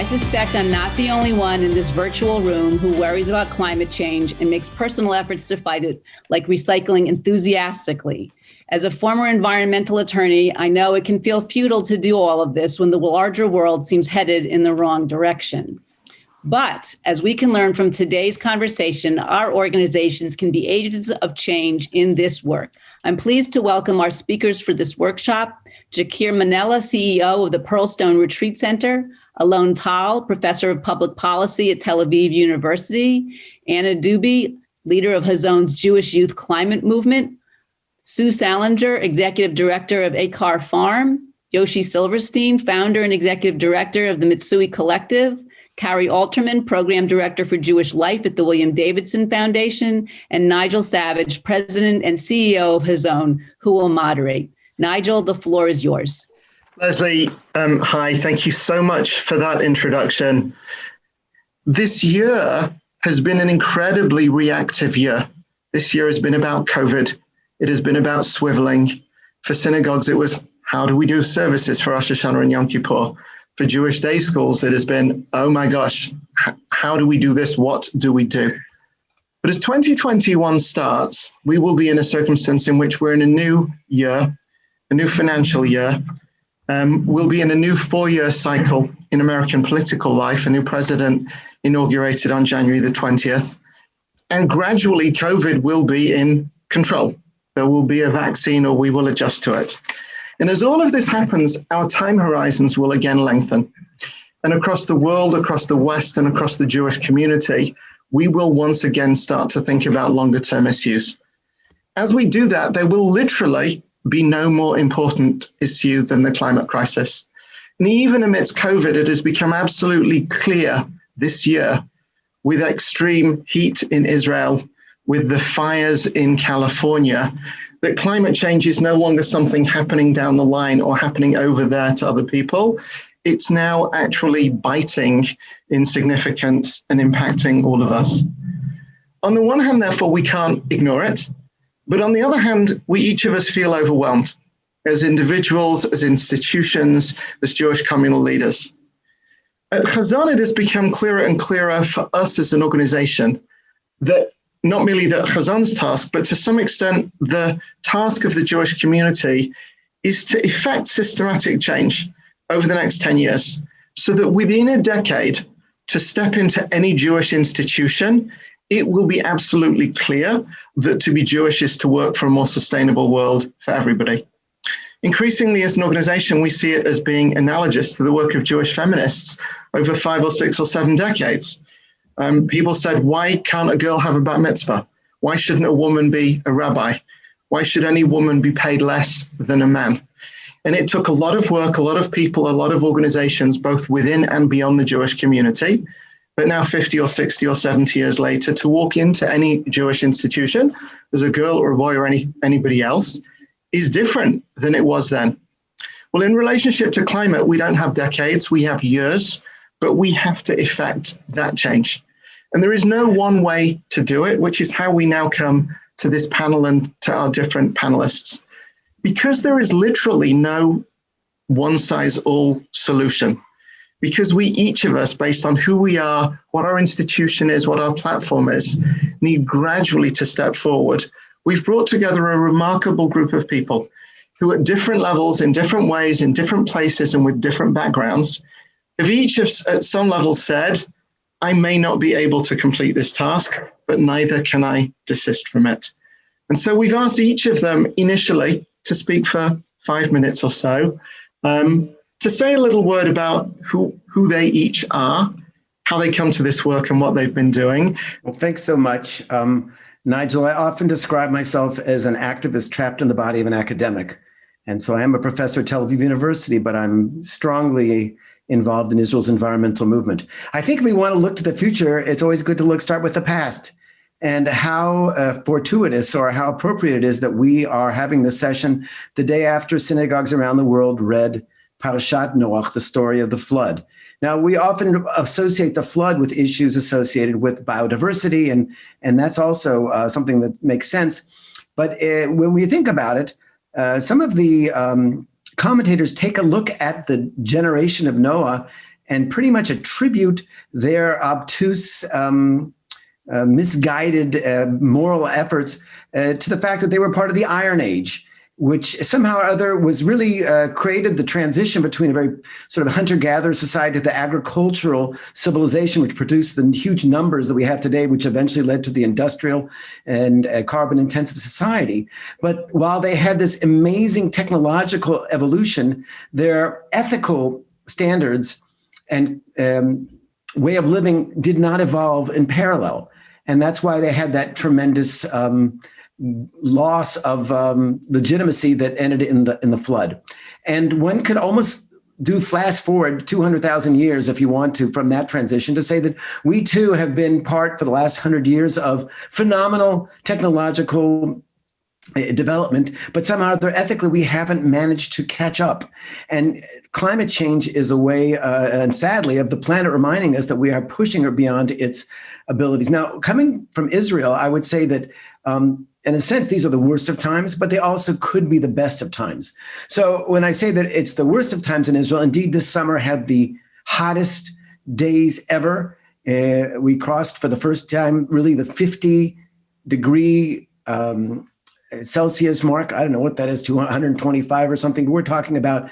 suspect I'm not the only one in this virtual room who worries about climate change and makes personal efforts to fight it, like recycling enthusiastically. As a former environmental attorney, I know it can feel futile to do all of this when the larger world seems headed in the wrong direction. But as we can learn from today's conversation, our organizations can be agents of change in this work. I'm pleased to welcome our speakers for this workshop: Jakir Manela, CEO of the Pearlstone Retreat Center; Alon Tal, professor of public policy at Tel Aviv University; Anna Dubey, leader of Hazon's Jewish Youth Climate Movement; Sue Salinger, executive director of Ekar Farm; Yoshi Silverstein, founder and executive director of the Mitsui Collective; Kari Alterman, program director for Jewish Life at the William Davidson Foundation; and Nigel Savage, president and CEO of Hazon, who will moderate. Nigel, the floor is yours. Leslie, hi, thank you so much for that introduction. This year has been an incredibly reactive year. This year has been about COVID. It has been about swiveling. For synagogues, it was, how do we do services for Rosh Hashanah and Yom Kippur? For Jewish day schools, it has been, oh my gosh, how do we do this? What do we do? But as 2021 starts, we will be in a circumstance in which we're in a new year, a new financial year. We'll be in a new 4-year cycle in American political life. A new president inaugurated on January the 20th. And gradually, COVID will be in control. There will be a vaccine, or we will adjust to it. And as all of this happens, our time horizons will again lengthen. And across the world, across the West, and across the Jewish community, we will once again start to think about longer term issues. As we do that, there will literally be no more important issue than the climate crisis. And even amidst COVID, it has become absolutely clear this year, with extreme heat in Israel, with the fires in California, that climate change is no longer something happening down the line or happening over there to other people. It's now actually biting in significance and impacting all of us. On the one hand, therefore, we can't ignore it. But on the other hand, we each of us feel overwhelmed as individuals, as institutions, as Jewish communal leaders. At Hazon, it has become clearer and clearer for us as an organization that not merely that Hazon's task, but to some extent, the task of the Jewish community is to effect systematic change over the next 10 years, so that within a decade, to step into any Jewish institution, it will be absolutely clear that to be Jewish is to work for a more sustainable world for everybody. Increasingly, as an organization, we see it as being analogous to the work of Jewish feminists over 5 or 6 or 7 decades. People said, why can't a girl have a bat mitzvah? Why shouldn't a woman be a rabbi? Why should any woman be paid less than a man? And it took a lot of work, a lot of people, a lot of organizations, both within and beyond the Jewish community, but now 50 or 60 or 70 years later, to walk into any Jewish institution as a girl or a boy or anybody else is different than it was then. Well, in relationship to climate, we don't have decades, we have years, but we have to effect that change. And there is no one way to do it, which is how we now come to this panel and to our different panelists. Because there is literally no one-size-all solution, because we each of us, based on who we are, what our institution is, what our platform is, need gradually to step forward. We've brought together a remarkable group of people who at different levels, in different ways, in different places, and with different backgrounds, have each at some level said, I may not be able to complete this task, but neither can I desist from it. And so we've asked each of them initially to speak for 5 minutes or so, to say a little word about who they each are, how they come to this work and what they've been doing. Well, thanks so much. Nigel, I often describe myself as an activist trapped in the body of an academic. And so I am a professor at Tel Aviv University, but I'm strongly involved in Israel's environmental movement. I think if we want to look to the future, it's always good to start with the past and how fortuitous or how appropriate it is that we are having this session the day after synagogues around the world read Parashat Noach, the story of the flood. Now, we often associate the flood with issues associated with biodiversity, and that's also something that makes sense. But when we think about it, some of the commentators take a look at the generation of Noah and pretty much attribute their obtuse, misguided moral efforts to the fact that they were part of the Iron Age, which somehow or other was really created the transition between a very sort of hunter-gatherer society to the agricultural civilization, which produced the huge numbers that we have today, which eventually led to the industrial and carbon-intensive society. But while they had this amazing technological evolution, their ethical standards and way of living did not evolve in parallel. And that's why they had that tremendous loss of legitimacy that ended in the flood. And one could almost do fast forward 200,000 years, if you want to, from that transition to say that we too have been part for the last 100 years of phenomenal technological development, but somehow ethically we haven't managed to catch up. And climate change is a way, and sadly, of the planet reminding us that we are pushing her beyond its abilities. Now, coming from Israel, I would say that in a sense, these are the worst of times, but they also could be the best of times. So when I say that it's the worst of times in Israel, indeed, this summer had the hottest days ever. We crossed for the first time, really, the 50-degree Celsius mark. I don't know what that is, 125 or something. We're talking about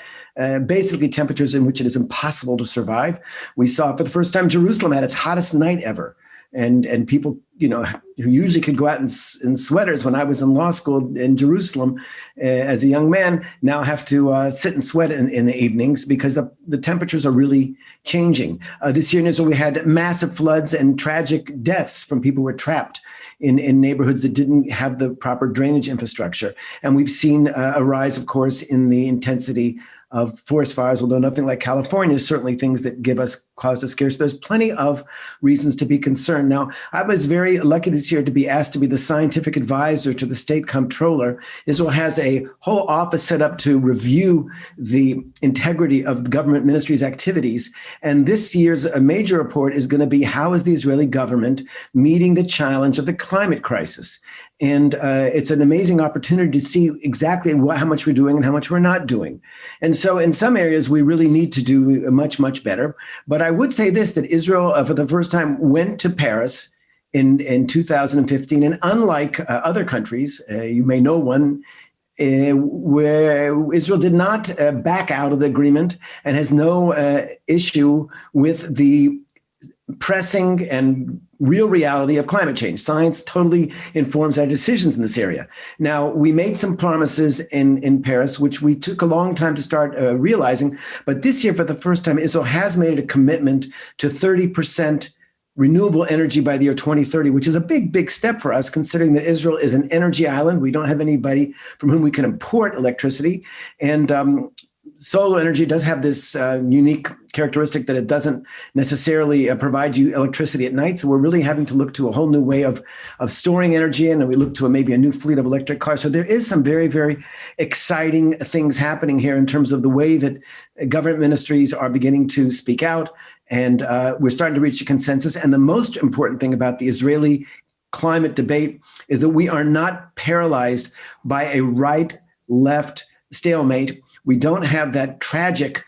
basically temperatures in which it is impossible to survive. We saw for the first time Jerusalem at its hottest night ever. And people, who usually could go out in sweaters when I was in law school in Jerusalem as a young man, now have to sit and sweat in the evenings because the temperatures are really changing. This year in Israel, we had massive floods and tragic deaths from people who were trapped in neighborhoods that didn't have the proper drainage infrastructure. And we've seen a rise, of course, in the intensity of forest fires, although nothing like California, certainly things that give us cause to scare. So there's plenty of reasons to be concerned. Now, I was very lucky this year to be asked to be the scientific advisor to the state comptroller. Israel has a whole office set up to review the integrity of government ministries' activities. And this year's major report is going to be, how is the Israeli government meeting the challenge of the climate crisis? And it's an amazing opportunity to see exactly how much we're doing and how much we're not doing. And so in some areas, we really need to do much, much better. But I would say this, that Israel, for the first time, went to Paris in 2015. And unlike other countries, you may know one, where Israel did not back out of the agreement and has no issue with the pressing and real reality of climate change. Science totally informs our decisions in this area. Now, we made some promises in Paris, which we took a long time to start realizing. But this year, for the first time, Israel has made a commitment to 30% renewable energy by the year 2030, which is a big, big step for us, considering that Israel is an energy island. We don't have anybody from whom we can import electricity. And solar energy does have this unique characteristic that it doesn't necessarily provide you electricity at night. So we're really having to look to a whole new way of storing energy, and we look to maybe a new fleet of electric cars. So there is some very, very exciting things happening here in terms of the way that government ministries are beginning to speak out, and we're starting to reach a consensus. And the most important thing about the Israeli climate debate is that we are not paralyzed by a right-left stalemate. We don't have that tragic,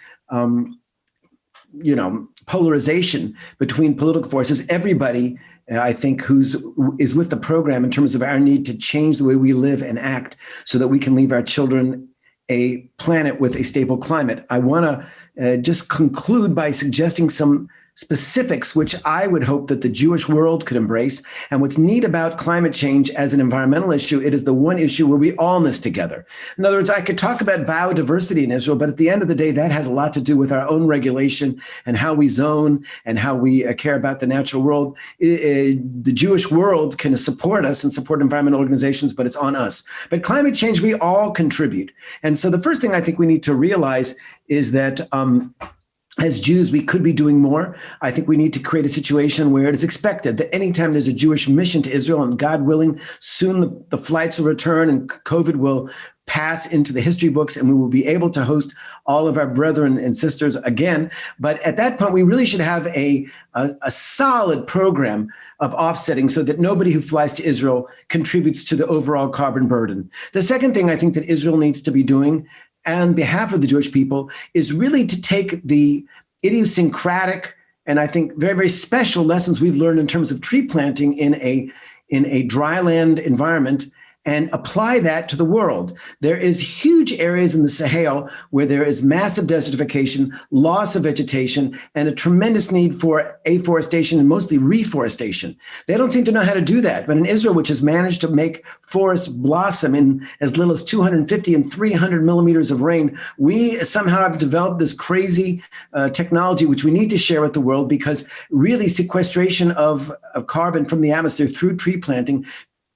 polarization between political forces. Everybody, I think, is with the program in terms of our need to change the way we live and act so that we can leave our children a planet with a stable climate. I want to just conclude by suggesting some specifics, which I would hope that the Jewish world could embrace. And what's neat about climate change as an environmental issue, it is the one issue where we all miss together. In other words, I could talk about biodiversity in Israel, but at the end of the day, that has a lot to do with our own regulation and how we zone and how we care about the natural world. The Jewish world can support us and support environmental organizations, but it's on us. But climate change, we all contribute. And so the first thing I think we need to realize is that as Jews, we could be doing more. I think we need to create a situation where it is expected that anytime there's a Jewish mission to Israel, and God willing, soon the flights will return and COVID will pass into the history books and we will be able to host all of our brethren and sisters again. But at that point, we really should have a solid program of offsetting so that nobody who flies to Israel contributes to the overall carbon burden. The second thing I think that Israel needs to be doing on behalf of the Jewish people is really to take the idiosyncratic and I think very, very special lessons we've learned in terms of tree planting in a dryland environment and apply that to the world. There is huge areas in the Sahel where there is massive desertification, loss of vegetation, and a tremendous need for afforestation and mostly reforestation. They don't seem to know how to do that. But in Israel, which has managed to make forests blossom in as little as 250 and 300 millimeters of rain, we somehow have developed this crazy technology, which we need to share with the world, because really sequestration of carbon from the atmosphere through tree planting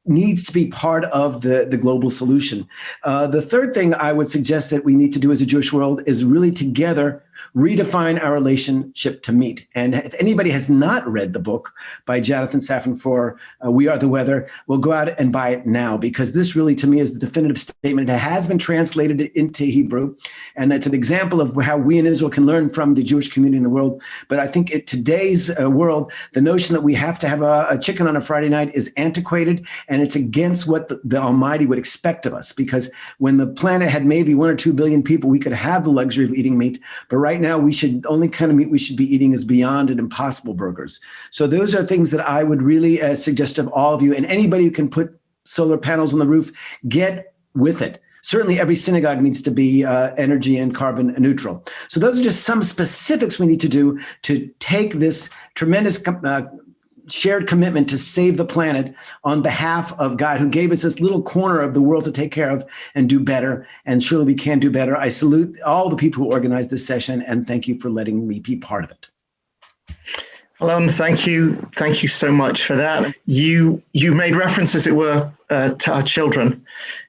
needs to be part of the global solution. The third thing I would suggest that we need to do as a Jewish world is really together redefine our relationship to meat. And if anybody has not read the book by Jonathan Safran for We Are the Weather, we'll go out and buy it now, because this really, to me, is the definitive statement. It has been translated into Hebrew, and it's an example of how we in Israel can learn from the Jewish community in the world. But I think in today's world, the notion that we have to have a chicken on a Friday night is antiquated, and it's against what the Almighty would expect of us. Because when the planet had maybe 1 or 2 billion people, we could have the luxury of eating meat. But right now, we should only kind of meat we should be eating is Beyond and Impossible burgers. So those are things that I would really suggest of all of you, and anybody who can put solar panels on the roof, get with it. Certainly every synagogue needs to be energy and carbon neutral. So those are just some specifics we need to do to take this tremendous shared commitment to save the planet on behalf of God, who gave us this little corner of the world to take care of and do better. And surely we can do better. I salute all the people who organized this session, and thank you for letting me be part of it. Alon, thank you. Thank you so much for that. You made reference, as it were, to our children.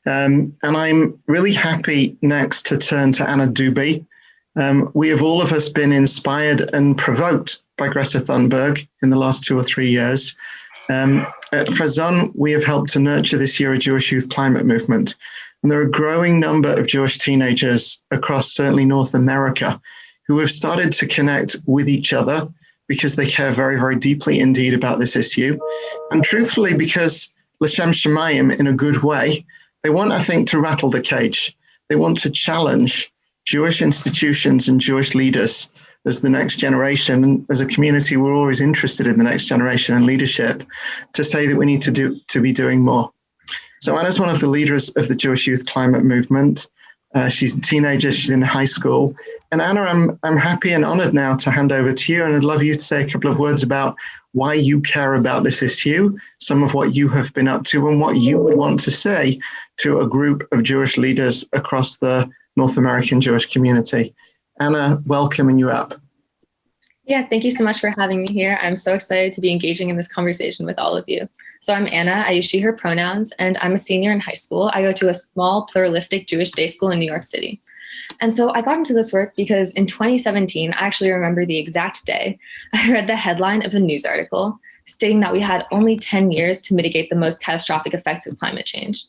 And I'm really happy next to turn to Anna Dubey. We have all of us been inspired and provoked by Greta Thunberg in the last 2 or 3 years. At Hazon, we have helped to nurture this year a Jewish youth climate movement. And there are a growing number of Jewish teenagers across certainly North America who have started to connect with each other because they care very, very deeply indeed about this issue. And truthfully, because L'Shem Shemayim, in a good way, they want, I think, to rattle the cage. They want to challenge Jewish institutions and Jewish leaders as the next generation. And as a community, we're always interested in the next generation and leadership, to say that we need to be doing more. So Anna's one of the leaders of the Jewish Youth Climate Movement. She's a teenager, she's in high school. And Anna, I'm happy and honored now to hand over to you. And I'd love you to say a couple of words about why you care about this issue, some of what you have been up to, and what you would want to say to a group of Jewish leaders across the North American Jewish community. Anna, welcome, and you're up. Yeah, thank you so much for having me here. I'm so excited to be engaging in this conversation with all of you. So I'm Anna, I use she, her pronouns, and I'm a senior in high school. I go to a small pluralistic Jewish day school in New York City. And so I got into this work because in 2017, I actually remember the exact day, I read the headline of a news article stating that we had only 10 years to mitigate the most catastrophic effects of climate change.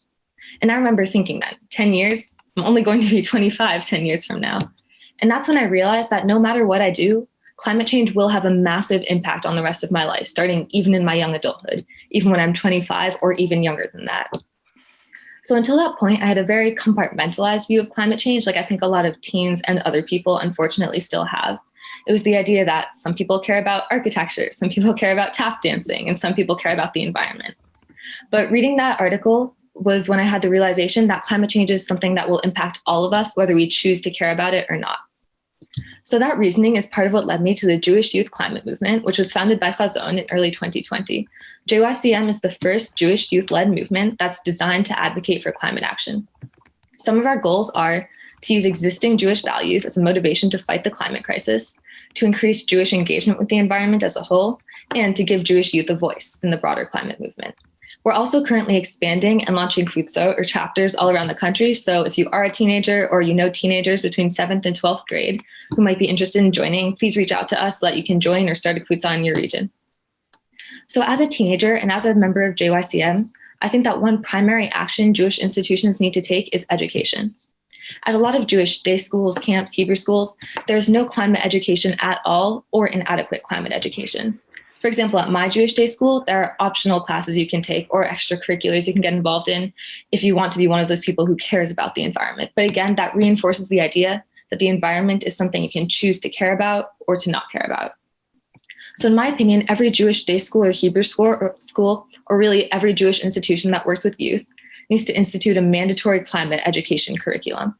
And I remember thinking that 10 years, I'm only going to be 25 10 years from now. And that's when I realized that no matter what I do, climate change will have a massive impact on the rest of my life, starting even in my young adulthood, even when I'm 25 or even younger than that. So until that point, I had a very compartmentalized view of climate change, like I think a lot of teens and other people unfortunately still have. It was the idea that some people care about architecture, some people care about tap dancing, and some people care about the environment. But reading that article was when I had the realization that climate change is something that will impact all of us, whether we choose to care about it or not. So that reasoning is part of what led me to the Jewish Youth Climate Movement, which was founded by Hazon in early 2020. JYCM is the first Jewish youth-led movement that's designed to advocate for climate action. Some of our goals are to use existing Jewish values as a motivation to fight the climate crisis, to increase Jewish engagement with the environment as a whole, and to give Jewish youth a voice in the broader climate movement. We're also currently expanding and launching Futsal or chapters all around the country. So if you are a teenager or you know teenagers between 7th and 12th grade who might be interested in joining, please reach out to us so that you can join or start a Futsal in your region. So as a teenager and as a member of JYCM, I think that one primary action Jewish institutions need to take is education. At a lot of Jewish day schools, camps, Hebrew schools, there's no climate education at all or inadequate climate education. For example, at my Jewish day school, there are optional classes you can take or extracurriculars you can get involved in if you want to be one of those people who cares about the environment. But again, that reinforces the idea that the environment is something you can choose to care about or to not care about. So in my opinion, every Jewish day school or Hebrew school, or really every Jewish institution that works with youth, needs to institute a mandatory climate education curriculum.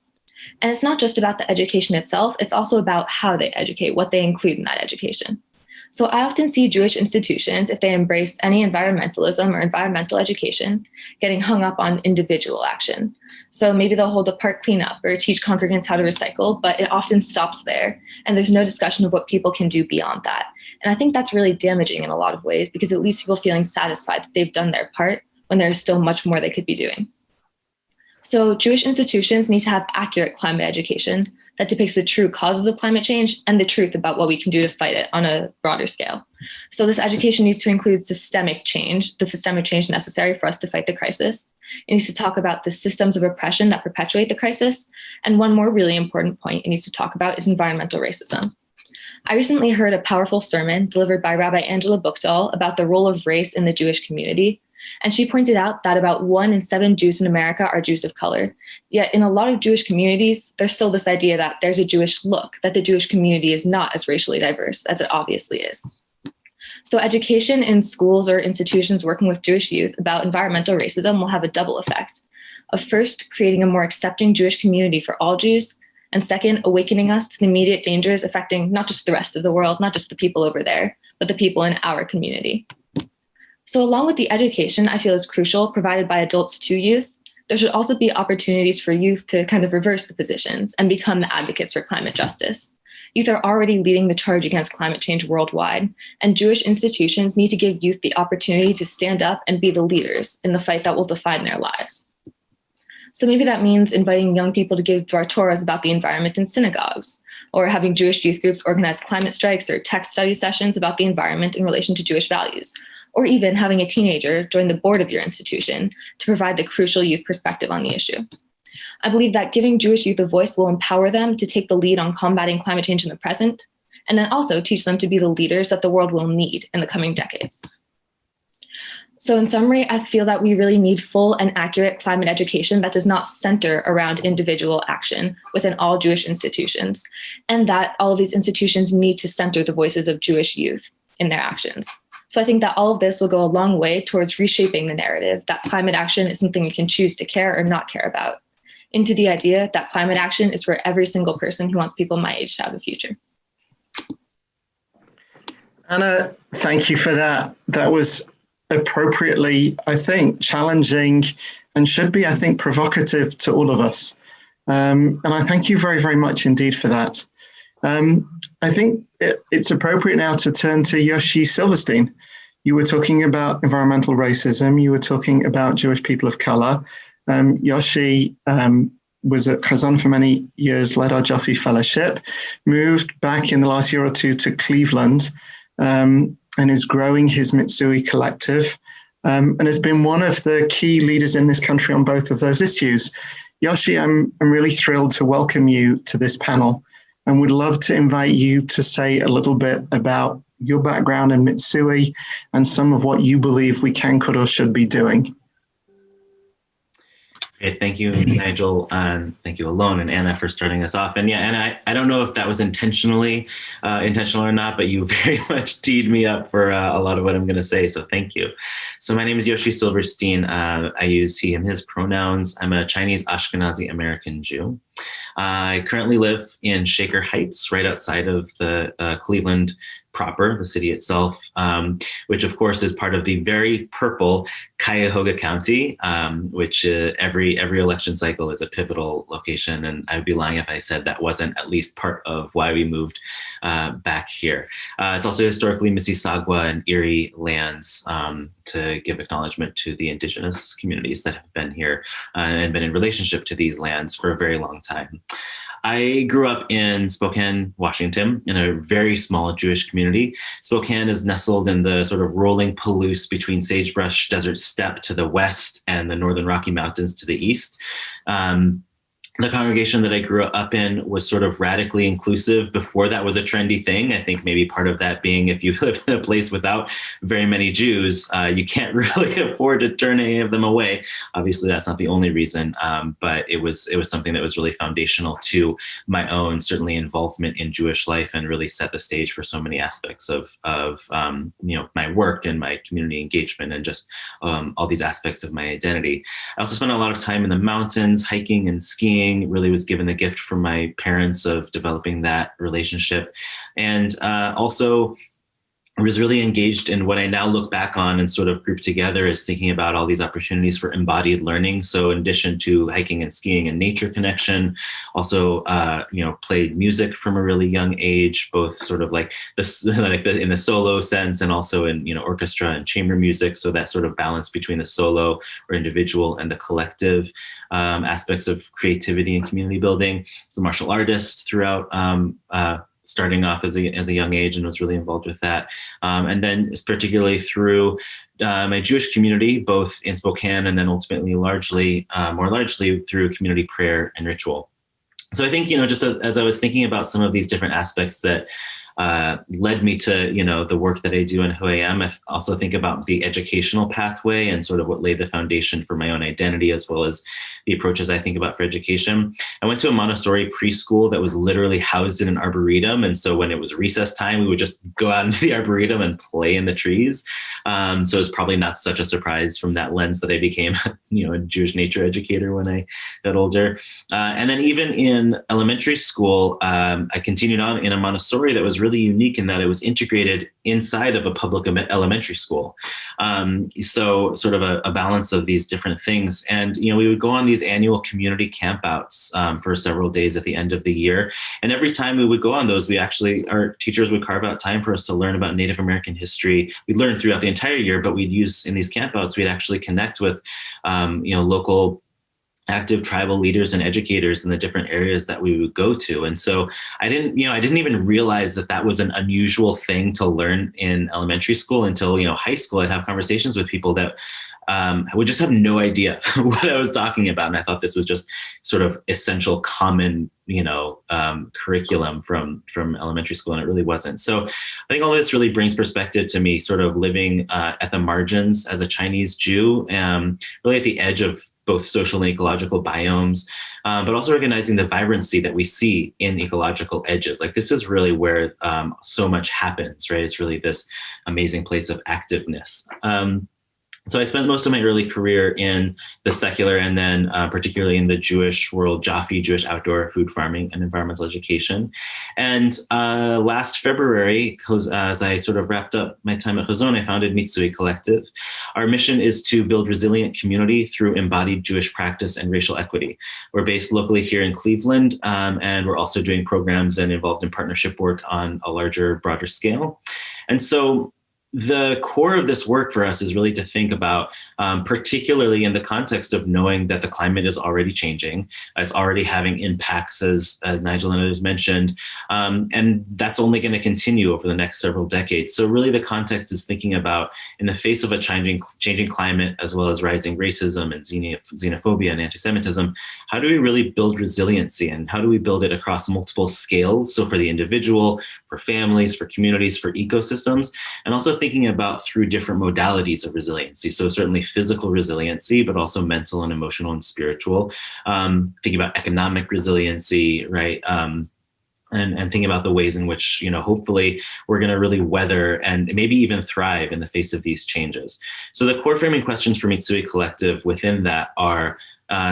And it's not just about the education itself, it's also about how they educate, what they include in that education. So I often see Jewish institutions, if they embrace any environmentalism or environmental education, getting hung up on individual action. So maybe they'll hold a park cleanup or teach congregants how to recycle, but it often stops there. And there's no discussion of what people can do beyond that. And I think that's really damaging in a lot of ways because it leaves people feeling satisfied that they've done their part when there's still much more they could be doing. So Jewish institutions need to have accurate climate education that depicts the true causes of climate change and the truth about what we can do to fight it on a broader scale. So this education needs to include systemic change, the systemic change necessary for us to fight the crisis. It needs to talk about the systems of oppression that perpetuate the crisis. And one more really important point it needs to talk about is environmental racism. I recently heard a powerful sermon delivered by Rabbi Angela Buchdahl about the role of race in the Jewish community. And she pointed out that about 1 in 7 Jews in America are Jews of color. Yet in a lot of Jewish communities, there's still this idea that there's a Jewish look, that the Jewish community is not as racially diverse as it obviously is. So education in schools or institutions working with Jewish youth about environmental racism will have a double effect of first, creating a more accepting Jewish community for all Jews, and second, awakening us to the immediate dangers affecting not just the rest of the world, not just the people over there, but the people in our community. So along with the education I feel is crucial provided by adults to youth, there should also be opportunities for youth to kind of reverse the positions and become the advocates for climate justice. Youth are already leading the charge against climate change worldwide, and Jewish institutions need to give youth the opportunity to stand up and be the leaders in the fight that will define their lives. So maybe that means inviting young people to give Dvar Torahs about the environment in synagogues, or having Jewish youth groups organize climate strikes or text study sessions about the environment in relation to Jewish values, or even having a teenager join the board of your institution to provide the crucial youth perspective on the issue. I believe that giving Jewish youth a voice will empower them to take the lead on combating climate change in the present, and then also teach them to be the leaders that the world will need in the coming decades. So in summary, I feel that we really need full and accurate climate education that does not center around individual action within all Jewish institutions, and that all of these institutions need to center the voices of Jewish youth in their actions. So I think that all of this will go a long way towards reshaping the narrative that climate action is something you can choose to care or not care about, into the idea that climate action is for every single person who wants people my age to have a future. Anna, thank you for that. That was appropriately, I think, challenging and should be, I think, provocative to all of us. And I thank you very, very much indeed for that. I think it's appropriate now to turn to Yoshi Silverstein. You were talking about environmental racism. You were talking about Jewish people of color. Yoshi was at Hazon for many years, led our Jaffe Fellowship, moved back in the last year or two to Cleveland, and is growing his Mitsui Collective, and has been one of the key leaders in this country on both of those issues. Yoshi, I'm really thrilled to welcome you to this panel, and would love to invite you to say a little bit about your background in Mitsui and some of what you believe we can, could, or should be doing. Great, thank you, Nigel, and thank you, Alon and Anna, for starting us off. And yeah, and I don't know if that was intentional or not, but you very much teed me up for a lot of what I'm going to say, so thank you. So my name is Yoshi Silverstein. I use he, him, his pronouns. I'm a Chinese Ashkenazi American Jew. I currently live in Shaker Heights, right outside of the Cleveland proper, the city itself, which of course is part of the very purple Cuyahoga County, which every election cycle is a pivotal location. And I would be lying if I said that wasn't at least part of why we moved back here. It's also historically Mississauga and Erie lands, to give acknowledgement to the indigenous communities that have been here and been in relationship to these lands for a very long time. I grew up in Spokane, Washington, in a very small Jewish community. Spokane is nestled in the sort of rolling Palouse between sagebrush desert steppe to the west and the northern Rocky Mountains to the east. the congregation that I grew up in was sort of radically inclusive before that was a trendy thing. I think maybe part of that being if you live in a place without very many Jews, you can't really afford to turn any of them away. Obviously, that's not the only reason, but it was something that was really foundational to my own certainly involvement in Jewish life and really set the stage for so many aspects of my work and my community engagement and just all these aspects of my identity. I also spent a lot of time in the mountains, hiking and skiing. Really was given the gift from my parents of developing that relationship. And also I was really engaged in what I now look back on and sort of group together as thinking about all these opportunities for embodied learning. So in addition to hiking and skiing and nature connection, also, played music from a really young age, both sort of like in the solo sense and also in, orchestra and chamber music. So that sort of balance between the solo or individual and the collective aspects of creativity and community building. So martial artist throughout starting off as a young age and was really involved with that. And then particularly through my Jewish community, both in Spokane and then ultimately more largely through community prayer and ritual. So I think, just as I was thinking about some of these different aspects that led me to, the work that I do and who I am, I also think about the educational pathway and sort of what laid the foundation for my own identity, as well as the approaches I think about for education. I went to a Montessori preschool that was literally housed in an arboretum. And so when it was recess time, we would just go out into the arboretum and play in the trees. So it's probably not such a surprise from that lens that I became, a Jewish nature educator when I got older. And then even in elementary school, I continued on in a Montessori that was really unique in that it was integrated inside of a public elementary school. So sort of a balance of these different things. And, we would go on these annual community campouts for several days at the end of the year. And every time we would go on those, our teachers would carve out time for us to learn about Native American history. We'd learn throughout the entire year, but we'd use in these campouts, we'd actually connect with, local active tribal leaders and educators in the different areas that we would go to. And so I didn't even realize that was an unusual thing to learn in elementary school until, high school. I'd have conversations with people that I would just have no idea what I was talking about. And I thought this was just sort of essential common, curriculum from elementary school, and it really wasn't. So I think all this really brings perspective to me, sort of living at the margins as a Chinese Jew, really at the edge of both social and ecological biomes, but also recognizing the vibrancy that we see in ecological edges. Like this is really where so much happens, right? It's really this amazing place of activeness. So I spent most of my early career in the secular and then particularly in the Jewish world, JAFE, Jewish outdoor food farming and environmental education. And last February, as I sort of wrapped up my time at Hazon, I founded Mitsui Collective. Our mission is to build resilient community through embodied Jewish practice and racial equity. We're based locally here in Cleveland, and we're also doing programs and involved in partnership work on a larger, broader scale. And so the core of this work for us is really to think about, particularly in the context of knowing that the climate is already changing. It's already having impacts, as Nigel and others mentioned, and that's only going to continue over the next several decades. So really the context is thinking about, in the face of a changing climate, as well as rising racism and xenophobia and anti-Semitism, how do we really build resiliency, and how do we build it across multiple scales? So for the individual, for families, for communities, for ecosystems, and also thinking about through different modalities of resiliency. So certainly physical resiliency, but also mental and emotional and spiritual. Thinking about economic resiliency, right? And thinking about the ways in which, hopefully we're going to really weather and maybe even thrive in the face of these changes. So the core framing questions for Mitsui Collective within that are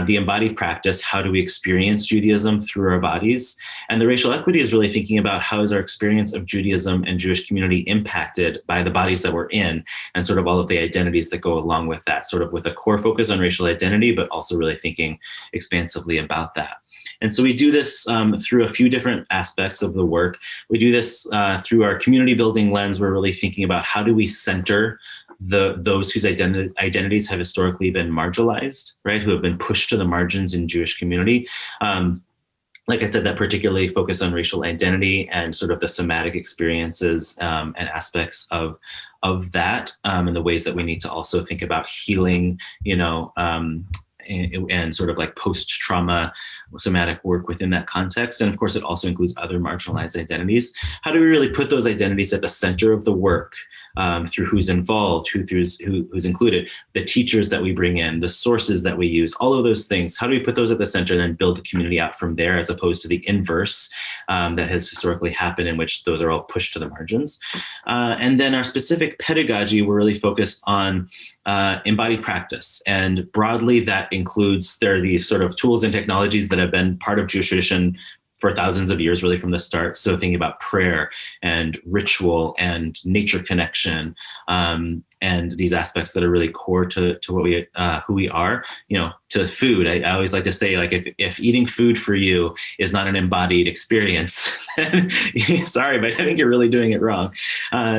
the embodied practice, how do we experience Judaism through our bodies? And the racial equity is really thinking about how is our experience of Judaism and Jewish community impacted by the bodies that we're in, and sort of all of the identities that go along with that, sort of with a core focus on racial identity, but also really thinking expansively about that. And so we do this through a few different aspects of the work. We do this through our community building lens. We're really thinking about how do we center those whose identities have historically been marginalized, right, who have been pushed to the margins in Jewish community. Like I said, that particularly focus on racial identity and sort of the somatic experiences and aspects of that, and the ways that we need to also think about healing, and sort of like post-trauma somatic work within that context. And of course, it also includes other marginalized identities. How do we really put those identities at the center of the work, through who's involved, who's included, the teachers that we bring in, the sources that we use, all of those things? How do we put those at the center and then build the community out from there, as opposed to the inverse that has historically happened, in which those are all pushed to the margins? And then our specific pedagogy, we're really focused on embodied practice. And broadly, that includes, there are these sort of tools and technologies that have been part of Jewish tradition for thousands of years, really from the start. So thinking about prayer and ritual and nature connection, and these aspects that are really core to what we who we are, to food. I always like to say, like, if eating food for you is not an embodied experience, then sorry, but I think you're really doing it wrong.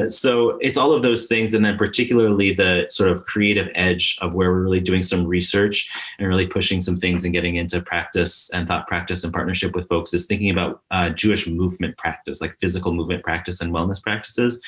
So it's all of those things. And then particularly the sort of creative edge of where we're really doing some research and really pushing some things and getting into practice and thought practice in partnership with folks, is thinking about Jewish movement practice, like physical movement practice and wellness practices.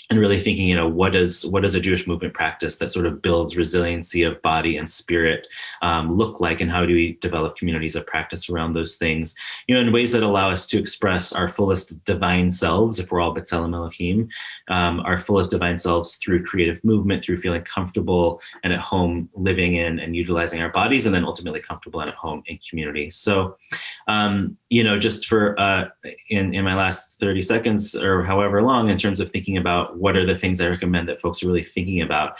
And really thinking, what does a Jewish movement practice that sort of builds resiliency of body and spirit look like, and how do we develop communities of practice around those things, in ways that allow us to express our fullest divine selves, if we're all B'Tselem Elohim, our fullest divine selves through creative movement, through feeling comfortable and at home living in and utilizing our bodies, and then ultimately comfortable and at home in community. So, just for in my last 30 seconds or however long, in terms of thinking about what are the things I recommend that folks are really thinking about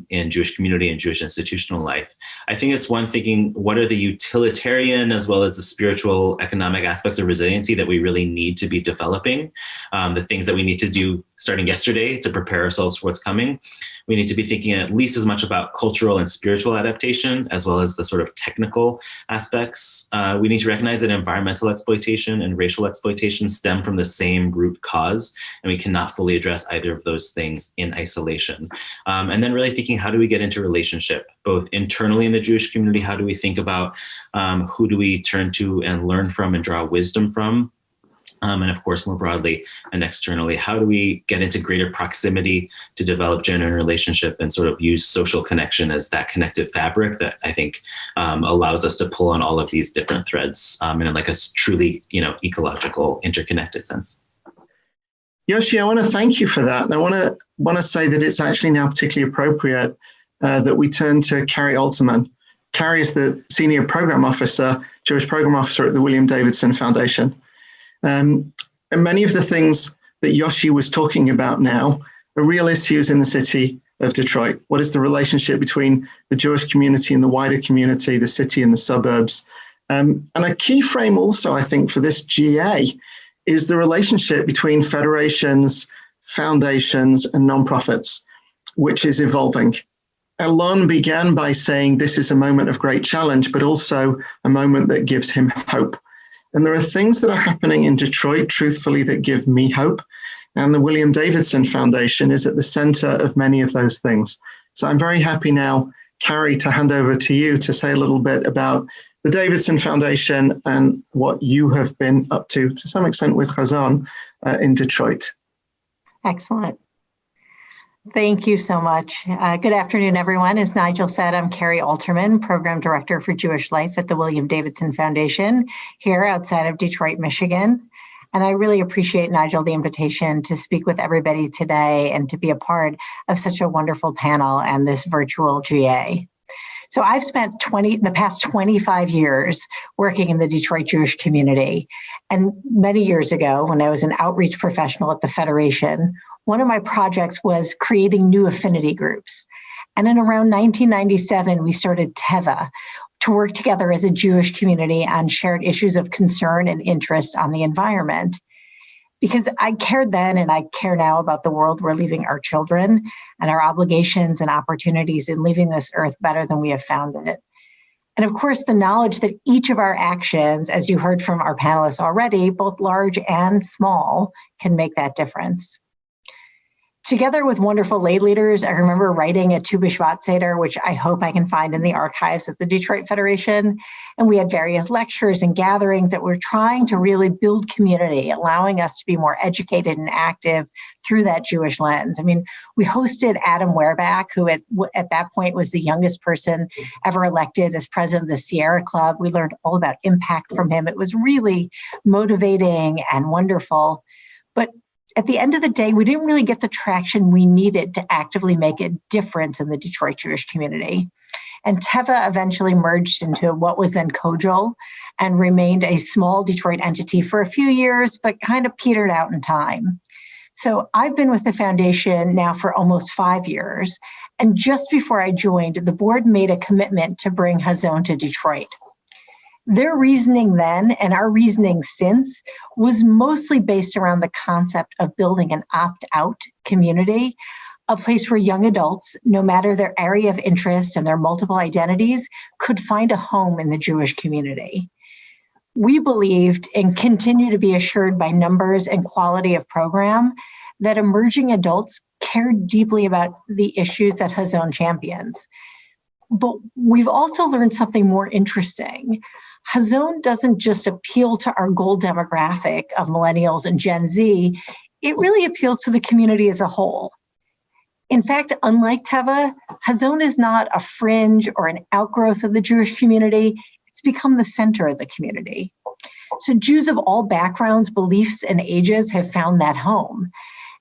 in Jewish community and Jewish institutional life. I think it's one, thinking what are the utilitarian as well as the spiritual economic aspects of resiliency that we really need to be developing, the things that we need to do starting yesterday to prepare ourselves for what's coming. We need to be thinking at least as much about cultural and spiritual adaptation, as well as the sort of technical aspects. We need to recognize that environmental exploitation and racial exploitation stem from the same root cause, and we cannot fully address either of those things in isolation. And then really thinking, how do we get into relationship, both internally in the Jewish community? How do we think about who do we turn to and learn from and draw wisdom from? And of course, more broadly and externally, how do we get into greater proximity to develop genuine relationship and sort of use social connection as that connective fabric that I think allows us to pull on all of these different threads in like a truly, ecological, interconnected sense. Yoshi, I want to thank you for that. And I want to say that it's actually now particularly appropriate that we turn to Kari Alterman. Kari is the Senior Program Officer, Jewish Program Officer at the William Davidson Foundation. And many of the things that Yoshi was talking about now are real issues in the city of Detroit. What is the relationship between the Jewish community and the wider community, the city and the suburbs? And a key frame also, I think, for this GA is the relationship between federations, foundations, and nonprofits, which is evolving. Alon began by saying this is a moment of great challenge, but also a moment that gives him hope. And there are things that are happening in Detroit, truthfully, that give me hope. And the William Davidson Foundation is at the center of many of those things. So I'm very happy now, Kari, to hand over to you to say a little bit about the Davidson Foundation and what you have been up to some extent, with Hazon in Detroit. Excellent. Thank you so much. Good afternoon, everyone. As Nigel said, I'm Kari Alterman, Program Director for Jewish Life at the William Davidson Foundation here outside of Detroit, Michigan. And I really appreciate, Nigel, the invitation to speak with everybody today and to be a part of such a wonderful panel and this virtual GA. So I've spent the past 25 years working in the Detroit Jewish community. And many years ago, when I was an outreach professional at the Federation, one of my projects was creating new affinity groups. And in around 1997, we started Teva to work together as a Jewish community on shared issues of concern and interest on the environment. Because I cared then and I care now about the world we're leaving our children and our obligations and opportunities in leaving this earth better than we have found it. And of course, the knowledge that each of our actions, as you heard from our panelists already, both large and small, can make that difference. Together with wonderful lay leaders, I remember writing a Tu B'Shvat Seder, which I hope I can find in the archives at the Detroit Federation. And we had various lectures and gatherings that were trying to really build community, allowing us to be more educated and active through that Jewish lens. I mean, we hosted Adam Werbach, who at that point was the youngest person ever elected as president of the Sierra Club. We learned all about impact from him. It was really motivating and wonderful. But at the end of the day, we didn't really get the traction we needed to actively make a difference in the Detroit Jewish community. And Teva eventually merged into what was then Kojal and remained a small Detroit entity for a few years, but kind of petered out in time. So I've been with the foundation now for almost 5 years. And just before I joined, the board made a commitment to bring Hazon to Detroit. Their reasoning then and our reasoning since was mostly based around the concept of building an opt-out community, a place where young adults, no matter their area of interest and their multiple identities, could find a home in the Jewish community. We believed, and continue to be assured by numbers and quality of program, that emerging adults cared deeply about the issues that Hazon champions. But we've also learned something more interesting. Hazon doesn't just appeal to our goal demographic of millennials and Gen Z, it really appeals to the community as a whole. In fact, unlike Teva, Hazon is not a fringe or an outgrowth of the Jewish community, it's become the center of the community. So Jews of all backgrounds, beliefs, and ages have found that home.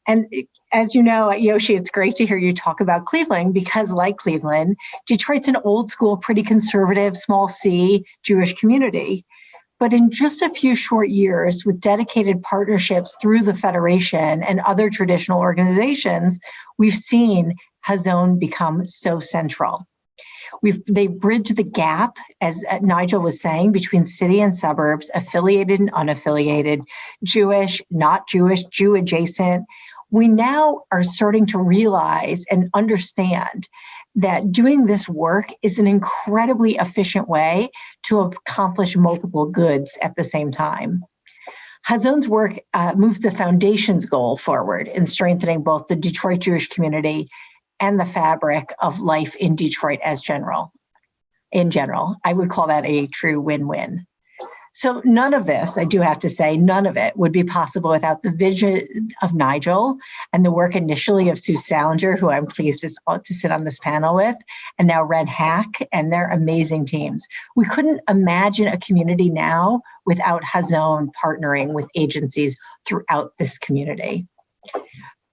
And as you know, Yoshi, it's great to hear you talk about Cleveland because like Cleveland, Detroit's an old school, pretty conservative, small C Jewish community. But in just a few short years with dedicated partnerships through the Federation and other traditional organizations, we've seen Hazon become so central. They bridge the gap, as Nigel was saying, between city and suburbs, affiliated and unaffiliated, Jewish, not Jewish, Jew adjacent. We now are starting to realize and understand that doing this work is an incredibly efficient way to accomplish multiple goods at the same time. Hazon's work moves the foundation's goal forward in strengthening both the Detroit Jewish community and the fabric of life in Detroit in general. I would call that a true win-win. So none of this, I do have to say, none of it would be possible without the vision of Nigel and the work initially of Sue Salinger, who I'm pleased to sit on this panel with, and now Ren Hack and their amazing teams. We couldn't imagine a community now without Hazon partnering with agencies throughout this community.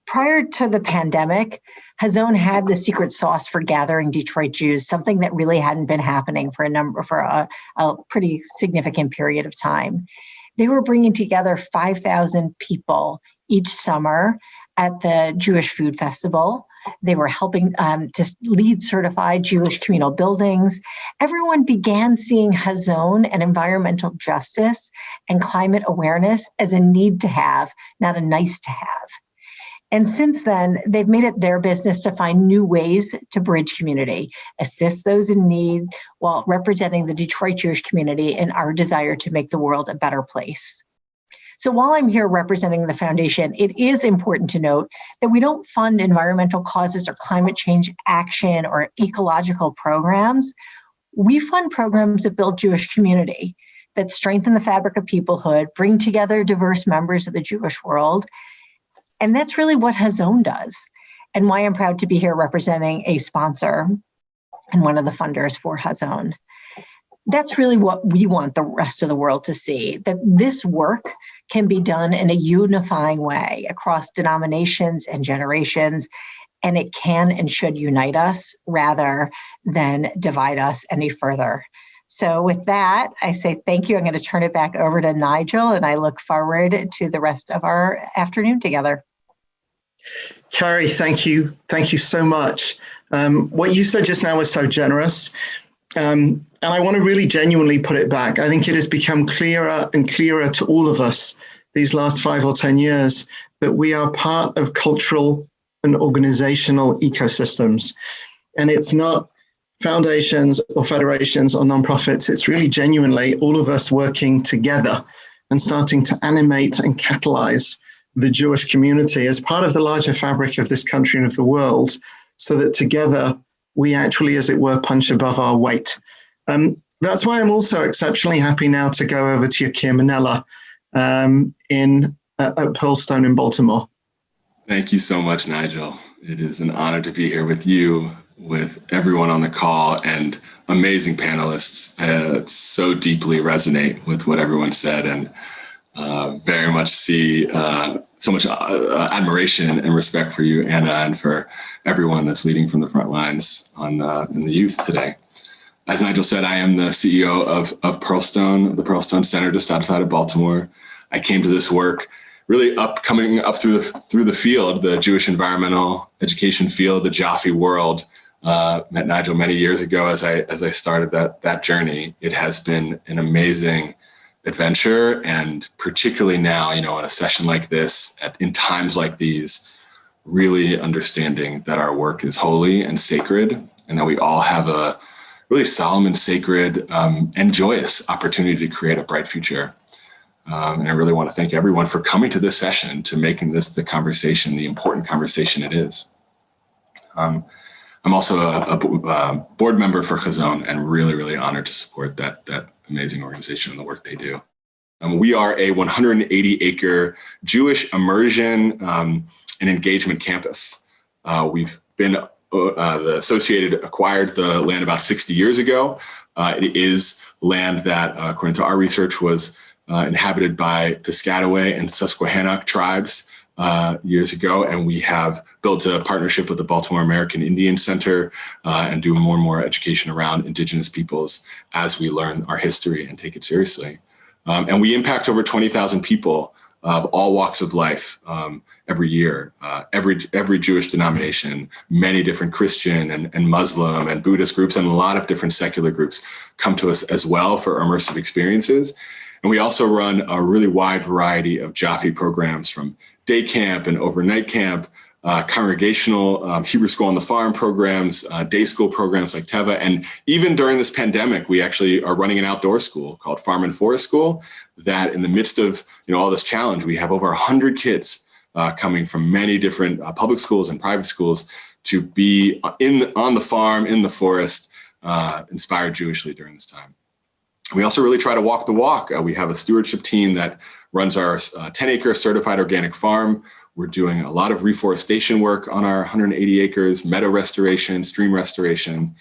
Prior to the pandemic, Hazon had the secret sauce for gathering Detroit Jews, something that really hadn't been happening for a pretty significant period of time. They were bringing together 5,000 people each summer at the Jewish Food Festival. They were helping to lead certified Jewish communal buildings. Everyone began seeing Hazon and environmental justice and climate awareness as a need to have, not a nice to have. And since then, they've made it their business to find new ways to bridge community, assist those in need while representing the Detroit Jewish community and our desire to make the world a better place. So while I'm here representing the foundation, it is important to note that we don't fund environmental causes or climate change action or ecological programs. We fund programs that build Jewish community, that strengthen the fabric of peoplehood, bring together diverse members of the Jewish world. And that's really what Hazon does, and why I'm proud to be here representing a sponsor and one of the funders for Hazon. That's really what we want the rest of the world to see, that this work can be done in a unifying way across denominations and generations, and it can and should unite us rather than divide us any further. So with that, I say thank you. I'm going to turn it back over to Nigel, and I look forward to the rest of our afternoon together. Kari, thank you. Thank you so much. What you said just now was so generous. And I want to really genuinely put it back. I think it has become clearer and clearer to all of us these last 5 or 10 years that we are part of cultural and organizational ecosystems. And it's not foundations or federations or nonprofits. It's really genuinely all of us working together and starting to animate and catalyze the Jewish community as part of the larger fabric of this country and of the world, so that together we actually, as it were, punch above our weight. That's why I'm also exceptionally happy now to go over to Jakir Manela at Pearlstone in Baltimore. Thank you so much, Nigel. It is an honor to be here with you, with everyone on the call, and amazing panelists. So deeply resonate with what everyone said, and very much see so much admiration and respect for you, Anna, and for everyone that's leading from the front lines in the youth today. As Nigel said, I am the CEO of Pearlstone, the Pearlstone Center just outside of Baltimore. I came to this work really coming up through the field, the Jewish environmental education field, the Jaffe world. Met Nigel many years ago as I started that journey. It has been an amazing adventure, and particularly now, in a session like this, in times like these, really understanding that our work is holy and sacred, and that we all have a really solemn and sacred and joyous opportunity to create a bright future. And I really want to thank everyone for coming to this session, to making this the conversation, the important conversation it is. I'm also a board member for Hazon, and really, really honored to support that amazing organization and the work they do. We are a 180-acre Jewish immersion and engagement campus. We've been the Associated acquired the land about 60 years ago. It is land that, according to our research, was inhabited by Piscataway and Susquehannock tribes years ago, and we have built a partnership with the Baltimore American Indian Center and do more and more education around Indigenous peoples as we learn our history and take it seriously. And we impact over 20,000 people of all walks of life every year, every Jewish denomination, many different Christian and Muslim and Buddhist groups, and a lot of different secular groups come to us as well for immersive experiences. And we also run a really wide variety of Jaffe programs, from day camp and overnight camp, congregational Hebrew School on the Farm programs, day school programs like Teva. And even during this pandemic, we actually are running an outdoor school called Farm and Forest School, that in the midst of all this challenge, we have over 100 kids coming from many different public schools and private schools to be on the farm, in the forest, inspired Jewishly during this time. We also really try to walk the walk. We have a stewardship team that runs our 10-acre certified organic farm. We're doing a lot of reforestation work on our 180 acres, meadow restoration, stream restoration.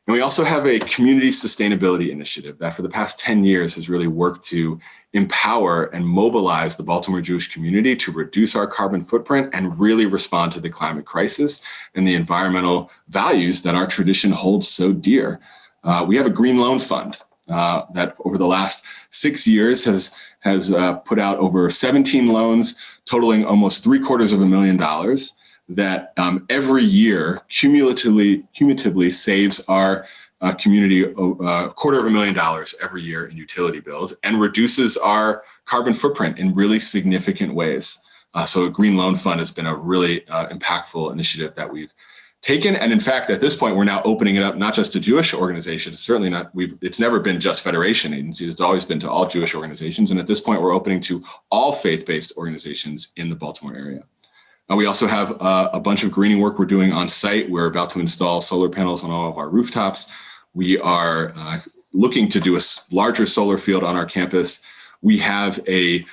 And we also have a community sustainability initiative that for the past 10 years has really worked to empower and mobilize the Baltimore Jewish community to reduce our carbon footprint and really respond to the climate crisis and the environmental values that our tradition holds so dear. We have a green loan fund that over the last 6 years has put out over 17 loans totaling almost $750,000 that every year cumulatively saves our community $250,000 every year in utility bills and reduces our carbon footprint in really significant ways. So a green loan fund has been a really impactful initiative that we've taken. And in fact, at this point, we're now opening it up not just to Jewish organizations, certainly not, it's never been just Federation agencies, it's always been to all Jewish organizations. And at this point, we're opening to all faith-based organizations in the Baltimore area. We also have a bunch of greening work we're doing on site. We're about to install solar panels on all of our rooftops. We are looking to do a larger solar field on our campus. We have a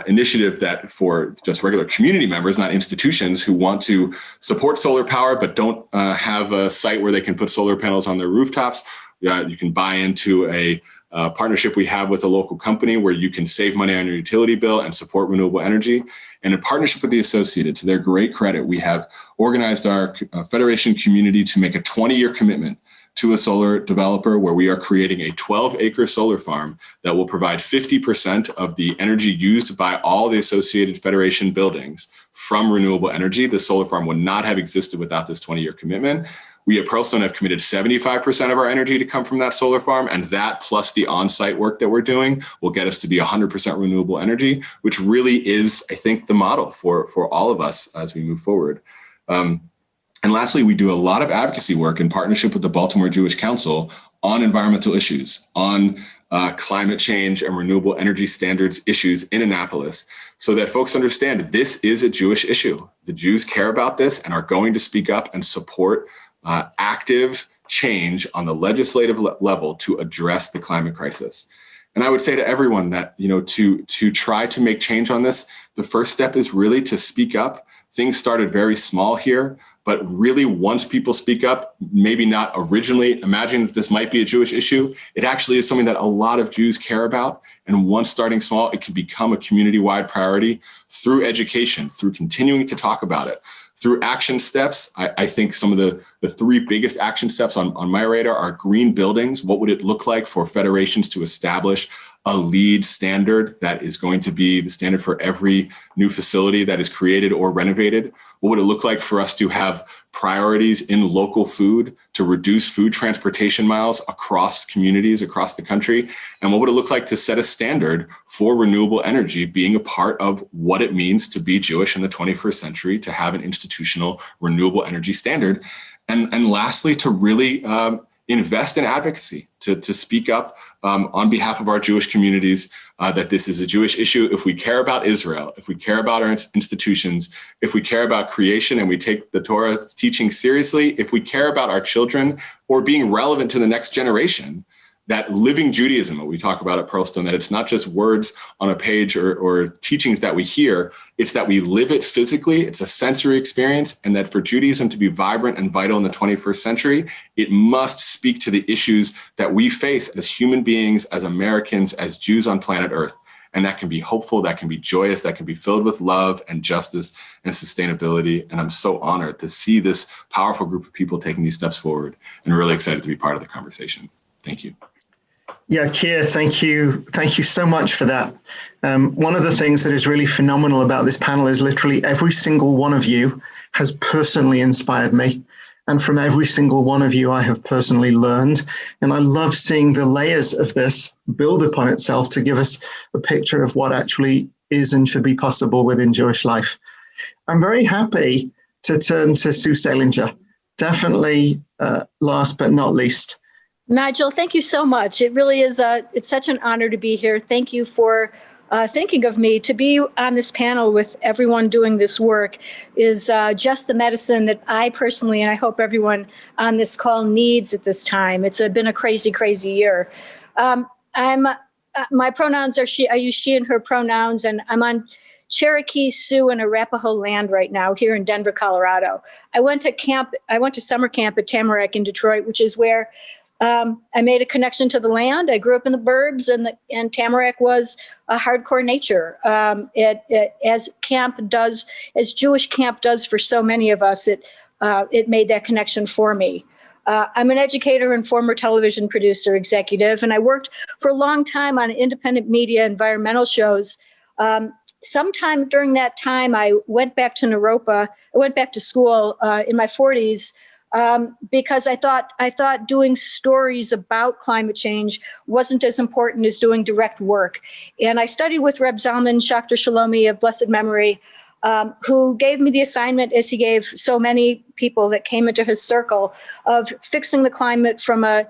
initiative that for just regular community members, not institutions, who want to support solar power but don't have a site where they can put solar panels on their rooftops. You can buy into a partnership we have with a local company where you can save money on your utility bill and support renewable energy. And in partnership with the Associated, to their great credit, we have organized our Federation community to make a 20-year commitment to a solar developer where we are creating a 12-acre solar farm that will provide 50% of the energy used by all the Associated Federation buildings from renewable energy. The solar farm would not have existed without this 20-year commitment. We at Pearlstone have committed 75% of our energy to come from that solar farm, and that plus the on-site work that we're doing will get us to be 100% renewable energy, which really is, I think, the model for all of us as we move forward. And lastly, we do a lot of advocacy work in partnership with the Baltimore Jewish Council on environmental issues, on climate change and renewable energy standards issues in Annapolis so that folks understand this is a Jewish issue. The Jews care about this and are going to speak up and support active change on the legislative level to address the climate crisis. And I would say to everyone that, to try to make change on this, the first step is really to speak up. Things started very small here, but really once people speak up, maybe not originally imagining that this might be a Jewish issue, it actually is something that a lot of Jews care about. And once starting small, it can become a community-wide priority through education, through continuing to talk about it. Through action steps, I think some of the three biggest action steps on my radar are green buildings. What would it look like for federations to establish a LEED standard that is going to be the standard for every new facility that is created or renovated? What would it look like for us to have priorities in local food to reduce food transportation miles across communities across the country? And what would it look like to set a standard for renewable energy being a part of what it means to be Jewish in the 21st century, to have an institutional renewable energy standard? And lastly, to really invest in advocacy, to speak up on behalf of our Jewish communities that this is a Jewish issue. If we care about Israel, if we care about our institutions, if we care about creation and we take the Torah teaching seriously, if we care about our children or being relevant to the next generation, that living Judaism, what we talk about at Pearlstone, that it's not just words on a page or teachings that we hear, it's that we live it physically, it's a sensory experience, and that for Judaism to be vibrant and vital in the 21st century, it must speak to the issues that we face as human beings, as Americans, as Jews on planet Earth. And that can be hopeful, that can be joyous, that can be filled with love and justice and sustainability. And I'm so honored to see this powerful group of people taking these steps forward, and really excited to be part of the conversation. Thank you. Yeah, Jakir, thank you. Thank you so much for that. One of the things that is really phenomenal about this panel is literally every single one of you has personally inspired me. And from every single one of you, I have personally learned. And I love seeing the layers of this build upon itself to give us a picture of what actually is and should be possible within Jewish life. I'm very happy to turn to Sue Salinger, definitely last but not least. Nigel, thank you so much. It really is it's such an honor to be here. Thank you for thinking of me. To be on this panel with everyone doing this work is just the medicine that I personally, and I hope everyone on this call, needs at this time. It's been a crazy, crazy year. My pronouns are she. I use she and her pronouns, and I'm on Cherokee, Sioux, and Arapaho land right now here in Denver, Colorado. I went to summer camp at Tamarack in Detroit, which is where I made a connection to the land. I grew up in the burbs, and Tamarack was a hardcore nature. As Jewish camp does for so many of us, it made that connection for me. I'm an educator and former television producer executive, and I worked for a long time on independent media environmental shows. Sometime during that time, I went back to Naropa. I went back to school in my 40s. Because I thought doing stories about climate change wasn't as important as doing direct work. And I studied with Reb Zalman Schachter Shalomi of blessed memory, who gave me the assignment, as he gave so many people that came into his circle, of fixing the climate from a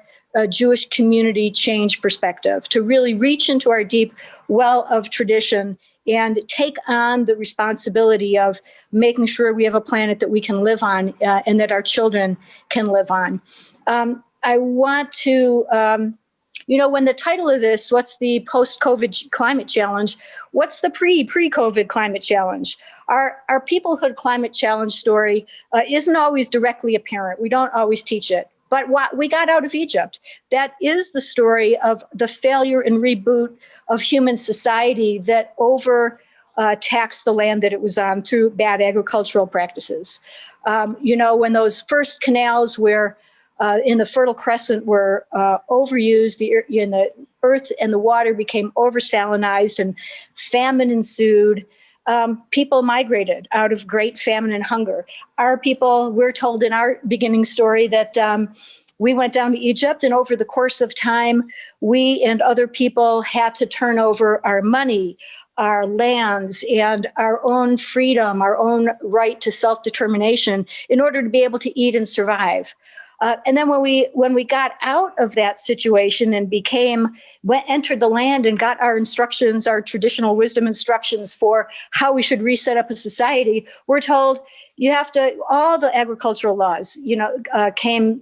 Jewish community change perspective, to really reach into our deep well of tradition and take on the responsibility of making sure we have a planet that we can live on and that our children can live on. I want to, when the title of this, what's the post-COVID climate challenge? What's the pre-COVID climate challenge? Our peoplehood climate challenge story isn't always directly apparent. We don't always teach it. But what we got out of Egypt, that is the story of the failure and reboot of human society that taxed the land that it was on through bad agricultural practices. When those first canals were in the Fertile Crescent were overused, the earth and the water became oversalinized and famine ensued. People migrated out of great famine and hunger. Our people, we're told in our beginning story that we went down to Egypt, and over the course of time, we and other people had to turn over our money, our lands, and our own freedom, our own right to self-determination in order to be able to eat and survive. And then when we got out of that situation and entered the land and got our instructions, our traditional wisdom instructions for how we should reset up a society, we're told you have to, all the agricultural laws, came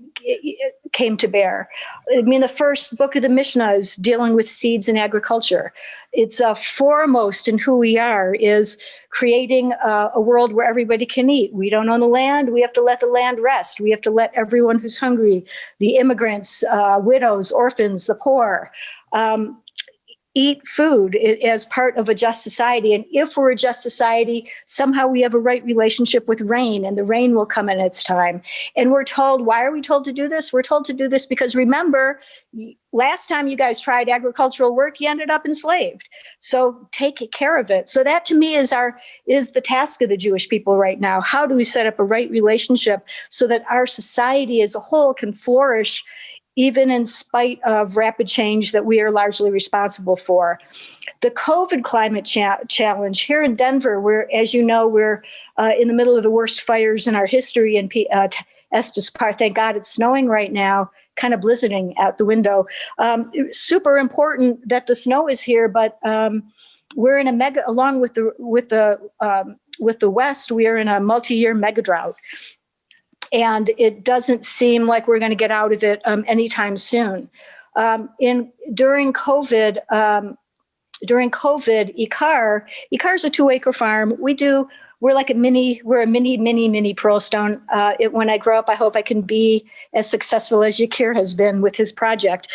to bear. I mean, the first book of the Mishnah is dealing with seeds and agriculture. It's foremost in who we are is creating a world where everybody can eat. We don't own the land. We have to let the land rest. We have to let everyone who's hungry, the immigrants, widows, orphans, the poor, eat food as part of a just society. And if we're a just society, somehow we have a right relationship with rain, and the rain will come in its time. And we're told, why are we told to do this? We're told to do this because, remember, last time you guys tried agricultural work, you ended up enslaved. So take care of it. So that to me is the task of the Jewish people right now. How do we set up a right relationship so that our society as a whole can flourish, even in spite of rapid change that we are largely responsible for? The COVID climate challenge here in Denver, as you know, we're in the middle of the worst fires in our history in Estes Park. Thank God it's snowing right now, kind of blizzarding out the window. Super important that the snow is here, but we're in along with the West, we are in a multi-year mega drought. And it doesn't seem like we're going to get out of it anytime soon. During COVID, Ekar is a 2-acre farm. We're a mini Pearlstone. When I grow up, I hope I can be as successful as Jakir has been with his project.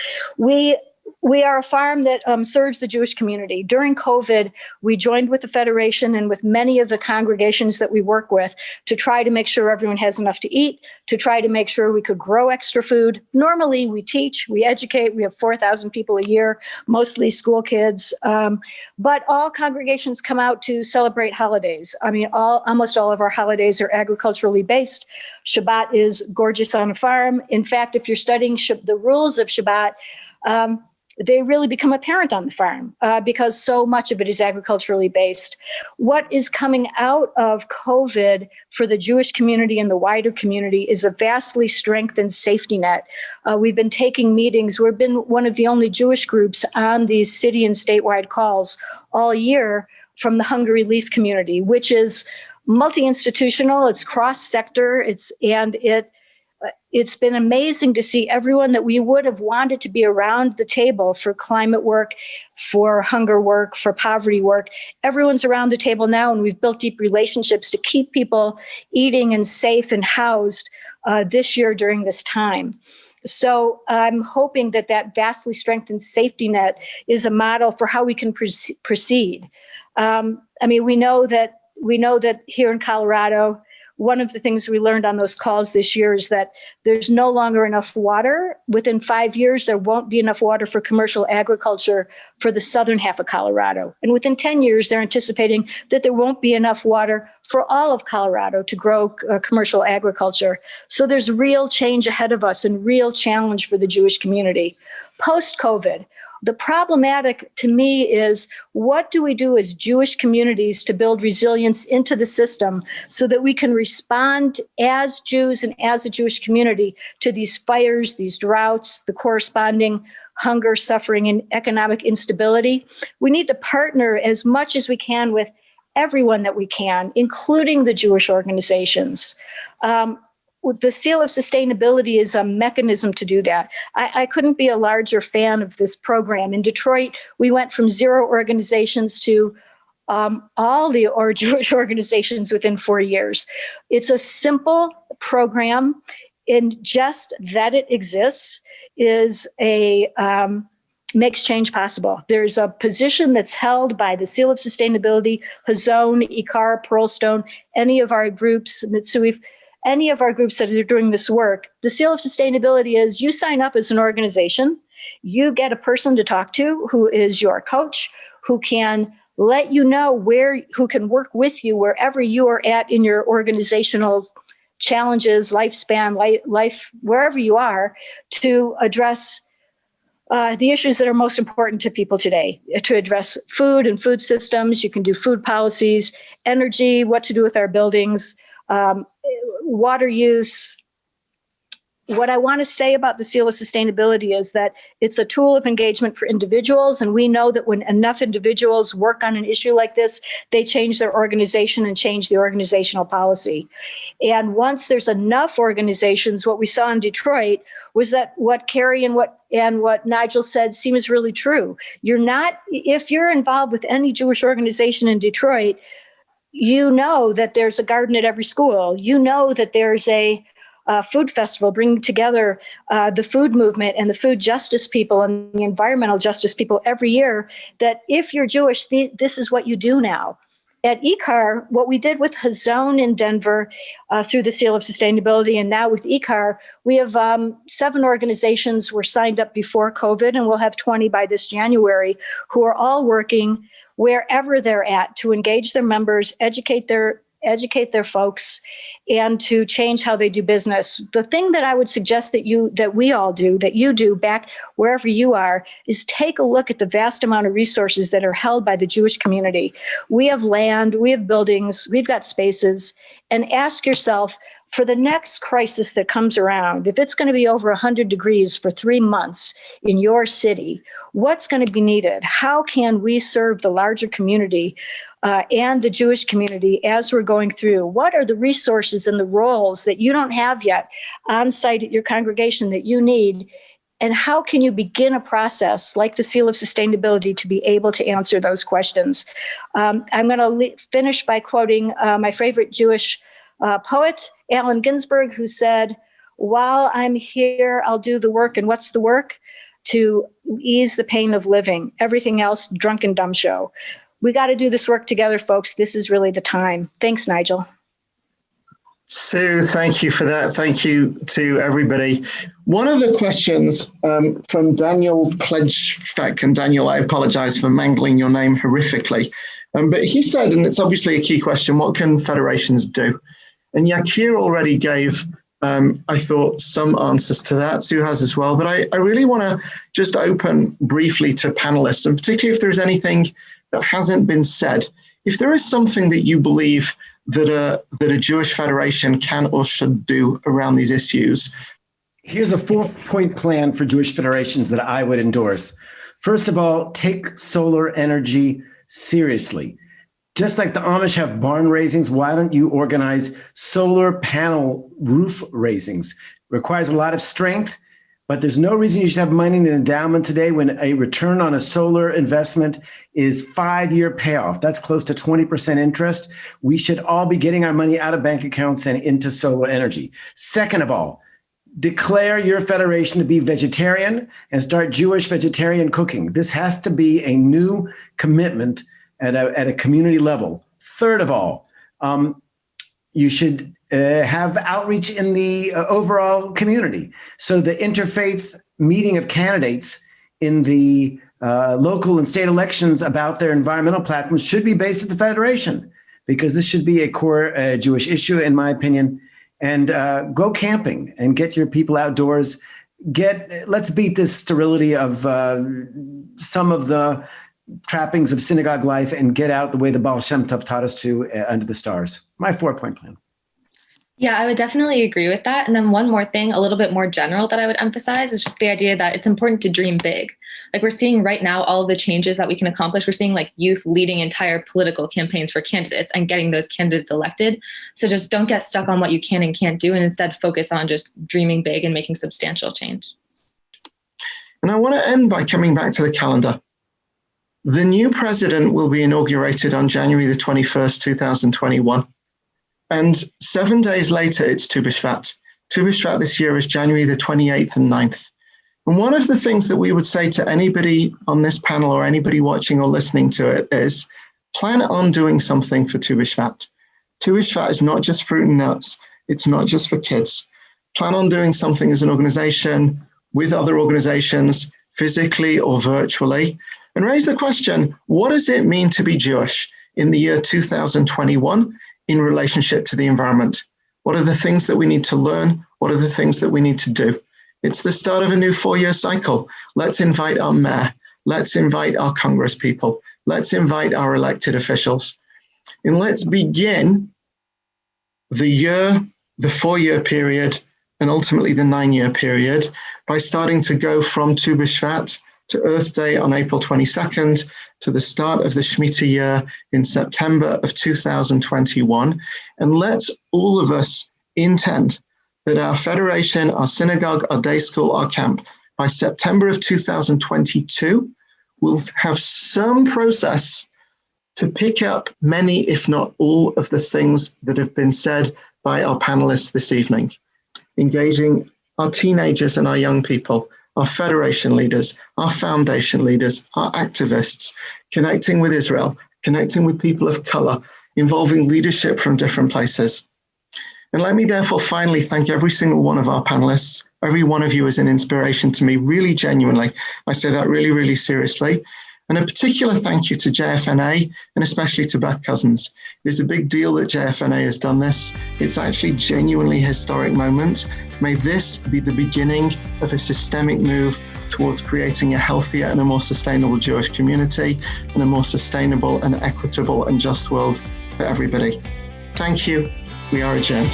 We are a farm that serves the Jewish community. During COVID, we joined with the Federation and with many of the congregations that we work with to try to make sure everyone has enough to eat, to try to make sure we could grow extra food. Normally, we teach, we educate. We have 4,000 people a year, mostly school kids. But all congregations come out to celebrate holidays. I mean, almost all of our holidays are agriculturally based. Shabbat is gorgeous on a farm. In fact, if you're studying the rules of Shabbat, they really become apparent on the farm because so much of it is agriculturally based. What is coming out of COVID for the Jewish community and the wider community is a vastly strengthened safety net. We've been taking meetings. We've been one of the only Jewish groups on these city and statewide calls all year from the hunger relief community, which is multi-institutional, it's cross-sector, it's been amazing to see everyone that we would have wanted to be around the table for climate work, for hunger work, for poverty work. Everyone's around the table now, and we've built deep relationships to keep people eating and safe and housed this year during this time. So I'm hoping that vastly strengthened safety net is a model for how we can proceed. We know that here in Colorado, one of the things we learned on those calls this year is that there's no longer enough water. Within 5 years, there won't be enough water for commercial agriculture for the southern half of Colorado. And within 10 years, they're anticipating that there won't be enough water for all of Colorado to grow commercial agriculture. So there's real change ahead of us and real challenge for the Jewish community. Post-COVID, the problematic to me is, what do we do as Jewish communities to build resilience into the system so that we can respond as Jews and as a Jewish community to these fires, these droughts, the corresponding hunger, suffering, and economic instability? We need to partner as much as we can with everyone that we can, including the Jewish organizations. The Seal of Sustainability is a mechanism to do that. I couldn't be a larger fan of this program. In Detroit, we went from 0 organizations to all the Jewish organizations within 4 years. It's a simple program, and just that it exists makes change possible. There's a position that's held by the Seal of Sustainability, Hazon, Ekar, Pearlstone, any of our groups, Mitsui, any of our groups that are doing this work. The Seal of Sustainability is, you sign up as an organization, you get a person to talk to who is your coach, who can let you know who can work with you wherever you are at in your organizational challenges, lifespan, life, wherever you are, to address the issues that are most important to people today, to address food and food systems. You can do food policies, energy, what to do with our buildings, water use, what I want to say about the Seal of Sustainability is that it's a tool of engagement for individuals. And we know that when enough individuals work on an issue like this, they change their organization and change the organizational policy. And once there's enough organizations, what we saw in Detroit was that what Kari and what Nigel said seems really true. If you're involved with any Jewish organization in Detroit, you know that there's a garden at every school. You know that there's a food festival bringing together the food movement and the food justice people and the environmental justice people every year, that if you're Jewish, this is what you do now. At Ekar, what we did with Hazon in Denver through the Seal of Sustainability, and now with Ekar, we have 7 organizations were signed up before COVID, and we'll have 20 by this January, who are all working wherever they're at to engage their members, educate their folks, and to change how they do business. The thing that I would suggest that you do back wherever you are, is take a look at the vast amount of resources that are held by the Jewish community. We have land, we have buildings, we've got spaces, and ask yourself, for the next crisis that comes around, if it's going to be over 100 degrees for 3 months in your city, what's going to be needed? How can we serve the larger community and the Jewish community as we're going through? What are the resources and the roles that you don't have yet on site at your congregation that you need? And how can you begin a process like the Seal of Sustainability to be able to answer those questions? I'm going to finish by quoting my favorite Jewish poet, Allen Ginsberg, who said, "While I'm here, I'll do the work." And what's the work? To ease the pain of living. Everything else, drunk and dumb show. We got to do this work together, folks. This is really the time. Thanks, Nigel. Sue, thank you for that. Thank you to everybody. One of the questions from Daniel Pledgefeck, and Daniel, I apologize for mangling your name horrifically, but he said, and it's obviously a key question, what can federations do? And Jakir already gave, I thought, some answers to that. Sue has as well, but I really want to just open briefly to panelists, and particularly if there's anything that hasn't been said. If there is something that you believe that a Jewish federation can or should do around these issues. Here's a 4-point plan for Jewish federations that I would endorse. First of all, take solar energy seriously. Just like the Amish have barn raisings, why don't you organize solar panel roof raisings? Requires a lot of strength, but there's no reason you should have money in an endowment today when a return on a solar investment is 5-year payoff. That's close to 20% interest. We should all be getting our money out of bank accounts and into solar energy. Second of all, declare your federation to be vegetarian and start Jewish vegetarian cooking. This has to be a new commitment at a community level. Third of all, you should have outreach in the overall community. So the interfaith meeting of candidates in the local and state elections about their environmental platforms should be based at the federation, because this should be a core Jewish issue, in my opinion. And go camping and get your people outdoors. Let's beat this sterility of some of the trappings of synagogue life and get out the way the Baal Shem Tov taught us to, under the stars. My 4-point plan. Yeah, I would definitely agree with that. And then one more thing, a little bit more general, that I would emphasize is just the idea that it's important to dream big. Like we're seeing right now, all of the changes that we can accomplish. We're seeing like youth leading entire political campaigns for candidates and getting those candidates elected. So just don't get stuck on what you can and can't do, and instead focus on just dreaming big and making substantial change. And I want to end by coming back to the calendar. The new president will be inaugurated on January the 21st, 2021. And 7 days later, it's Tu B'Shvat. Tu B'Shvat this year is January the 28th and 9th. And one of the things that we would say to anybody on this panel or anybody watching or listening to it is plan on doing something for Tu B'Shvat. Tu B'Shvat is not just fruit and nuts. It's not just for kids. Plan on doing something as an organization, with other organizations, physically or virtually, and raise the question, what does it mean to be Jewish in the year 2021 in relationship to the environment? What are the things that we need to learn? What are the things that we need to do? It's the start of a new 4-year cycle. Let's invite our mayor. Let's invite our Congress people. Let's invite our elected officials. And let's begin the 4-year period and ultimately the 9-year period by starting to go from Tu B'Shvat to Earth Day on April 22nd to the start of the Shemitah year in September of 2021. And let's all of us intend that our federation, our synagogue, our day school, our camp, by September of 2022, will have some process to pick up many, if not all, of the things that have been said by our panelists this evening, engaging our teenagers and our young people, our federation leaders, our foundation leaders, our activists, connecting with Israel, connecting with people of color, involving leadership from different places. And let me therefore finally thank every single one of our panelists. Every one of you is an inspiration to me, really genuinely. I say that really, really seriously. And a particular thank you to JFNA and especially to Beth Cousins. It is a big deal that JFNA has done this. It's actually genuinely a historic moment. May this be the beginning of a systemic move towards creating a healthier and a more sustainable Jewish community and a more sustainable and equitable and just world for everybody. Thank you. We are adjourned.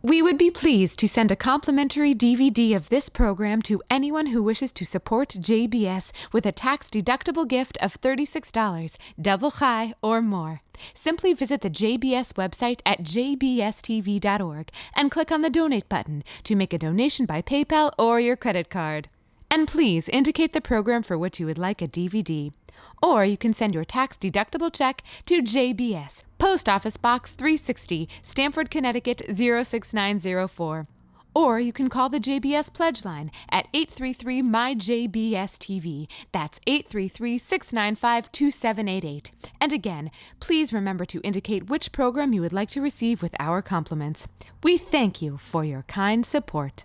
We would be pleased to send a complimentary DVD of this program to anyone who wishes to support JBS with a tax-deductible gift of $36, double chai or more. Simply visit the JBS website at jbstv.org and click on the Donate button to make a donation by PayPal or your credit card. And please indicate the program for which you would like a DVD. Or you can send your tax-deductible check to JBS, Post Office Box 360, Stamford, Connecticut 06904. Or you can call the JBS Pledge Line at 833-MY-JBS-TV. That's 833-695-2788. And again, please remember to indicate which program you would like to receive with our compliments. We thank you for your kind support.